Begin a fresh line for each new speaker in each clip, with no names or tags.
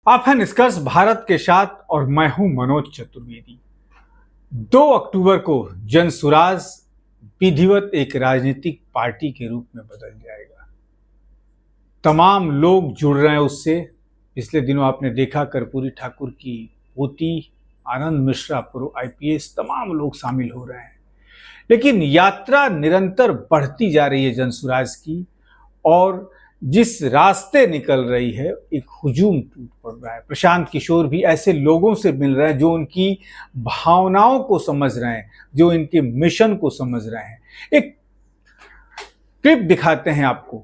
आप हैं निष्कर्ष भारत के साथ और मैं हूं मनोज चतुर्वेदी। 2 अक्टूबर को जनसुराज विधिवत एक राजनीतिक पार्टी के रूप में बदल जाएगा। तमाम लोग जुड़ रहे हैं उससे। पिछले दिनों आपने देखा कर्पूरी ठाकुर की पोती आनंद मिश्रा पूर्व IPS तमाम लोग शामिल हो रहे हैं। लेकिन यात्रा निरंतर बढ़ती जा रही है जनसुराज की, और जिस रास्ते निकल रही है एक हुजूम टूट पड़ रहा है। प्रशांत किशोर भी ऐसे लोगों से मिल रहे हैं जो उनकी भावनाओं को समझ रहे हैं, जो इनके मिशन को समझ रहे हैं। एक क्लिप दिखाते हैं आपको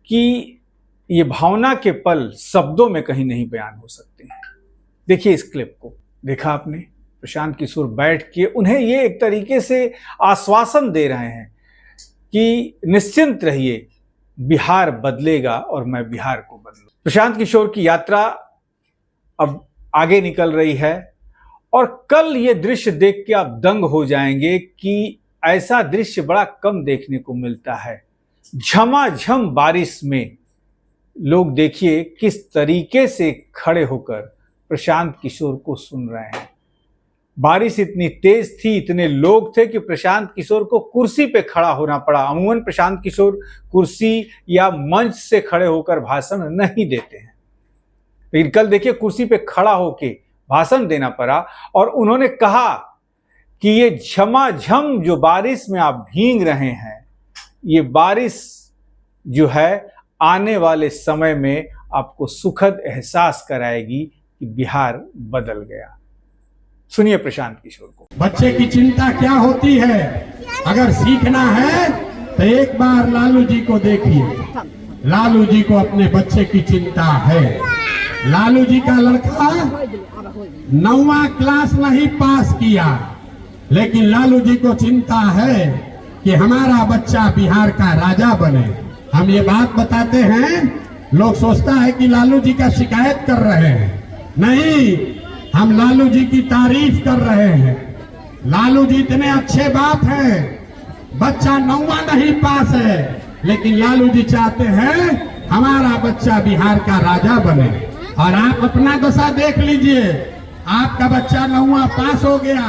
कि ये भावना के पल शब्दों में कहीं नहीं बयान हो सकते हैं। देखिए इस क्लिप को। देखा आपने, प्रशांत किशोर बैठ के उन्हें ये एक तरीके से आश्वासन दे रहे हैं कि निश्चिंत रहिए, बिहार बदलेगा और मैं बिहार को बदलूं। प्रशांत किशोर की यात्रा अब आगे निकल रही है और कल ये दृश्य देख के आप दंग हो जाएंगे कि ऐसा दृश्य बड़ा कम देखने को मिलता है। झमाझम बारिश में लोग देखिए किस तरीके से खड़े होकर प्रशांत किशोर को सुन रहे हैं। बारिश इतनी तेज थी, इतने लोग थे कि प्रशांत किशोर को कुर्सी पे खड़ा होना पड़ा। अमूमन प्रशांत किशोर कुर्सी या मंच से खड़े होकर भाषण नहीं देते हैं, लेकिन कल देखिए कुर्सी पे खड़ा होकर भाषण देना पड़ा। और उन्होंने कहा कि ये झमाझम जो बारिश में आप भीग रहे हैं, ये बारिश जो है आने वाले समय में आपको सुखद एहसास कराएगी कि बिहार बदल गया। सुनिए प्रशांत किशोर को।
बच्चे की चिंता क्या होती है, अगर सीखना है तो एक बार लालू जी को देखिए। लालू जी को अपने बच्चे की चिंता है। लालू जी का लड़का 9वां क्लास नहीं पास किया, लेकिन लालू जी को चिंता है कि हमारा बच्चा बिहार का राजा बने। हम ये बात बताते हैं, लोग सोचता है कि लालू जी का शिकायत कर रहे हैं। नहीं, हम लालू जी की तारीफ कर रहे हैं। लालू जी इतने अच्छे बाप हैं। बच्चा 9वां नहीं पास है, लेकिन लालू जी चाहते हैं हमारा बच्चा बिहार का राजा बने। और आप अपना दशा देख लीजिए, आपका बच्चा 9वां पास हो गया,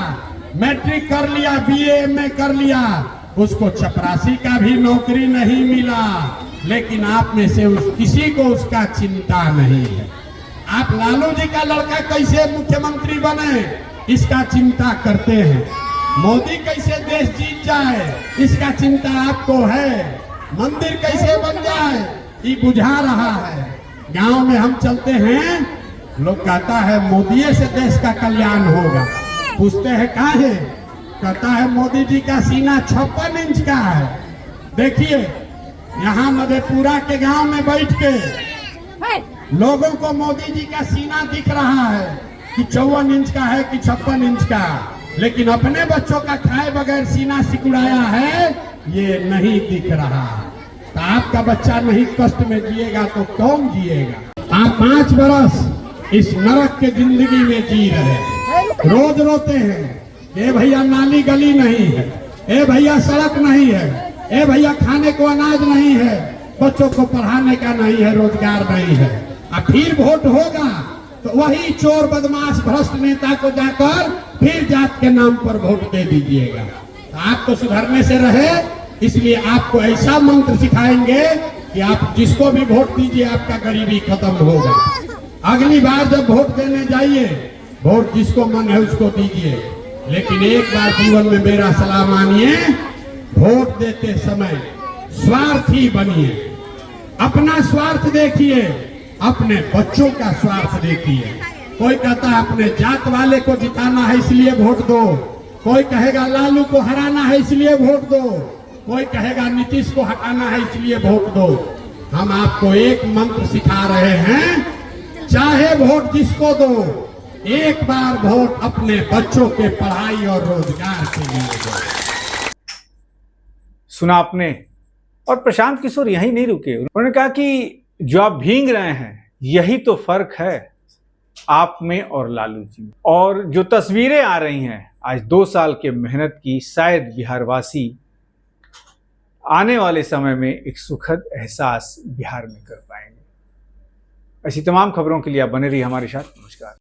मैट्रिक कर लिया, BA MA कर लिया, उसको चपरासी का भी नौकरी नहीं मिला, लेकिन आप में से किसी को उसका चिंता नहीं है। आप लालू जी का लड़का कैसे मुख्यमंत्री बने इसका चिंता करते हैं। मोदी कैसे देश जीत जाए इसका चिंता आपको है। मंदिर कैसे बन जाए ये बुझा रहा है। गांव में हम चलते हैं, लोग कहता है मोदी से देश का कल्याण होगा। पूछते हैं काहे, कहता है मोदी जी का सीना 56 इंच का है। देखिए यहाँ मधेपुरा के गांव में बैठ के लोगों को मोदी जी का सीना दिख रहा है कि 54 इंच का है कि 56 इंच का, लेकिन अपने बच्चों का खाए बगैर सीना सिकुड़ाया है ये नहीं दिख रहा। तो आपका बच्चा नहीं कष्ट में जिएगा तो कौन जिएगा। आप 5 बरस इस नरक के जिंदगी में जी रहे, रोज रोते हैं, ए भैया नाली गली नहीं है, ए भैया सड़क नहीं है, ए भैया खाने को अनाज नहीं है, बच्चों को पढ़ाने का नहीं है, रोजगार नहीं है। अब फिर वोट होगा तो वही चोर बदमाश भ्रष्ट नेता को जाकर फिर जात के नाम पर वोट दे दीजिएगा। तो आप तो सुधरने से रहे, इसलिए आपको ऐसा मंत्र सिखाएंगे कि आप जिसको भी वोट दीजिए आपका गरीबी खत्म होगा। अगली बार जब वोट देने जाइए, वोट जिसको मन है उसको दीजिए, लेकिन एक बार जीवन में मेरा सलाह मानिए, वोट देते समय स्वार्थी बनिए। अपना स्वार्थ देखिए, अपने बच्चों का स्वार्थ देखिए। कोई कहता है अपने जात वाले को जिताना है इसलिए वोट दो, कोई कहेगा लालू को हराना है इसलिए वोट दो, कोई कहेगा नीतीश को हटाना है इसलिए वोट दो। हम आपको एक मंत्र सिखा रहे हैं, चाहे वोट जिसको दो, एक बार वोट अपने बच्चों के पढ़ाई और रोजगार के लिए दो।
सुना आपने। और प्रशांत किशोर यहीं नहीं रुके, उन्होंने कहा कि जो आप भीग रहे हैं यही तो फर्क है आप में और लालू जी में। और जो तस्वीरें आ रही हैं आज 2 साल के मेहनत की, शायद बिहारवासी आने वाले समय में एक सुखद एहसास बिहार में कर पाएंगे। ऐसी तमाम खबरों के लिए आप बने रहिए हमारे साथ। नमस्कार।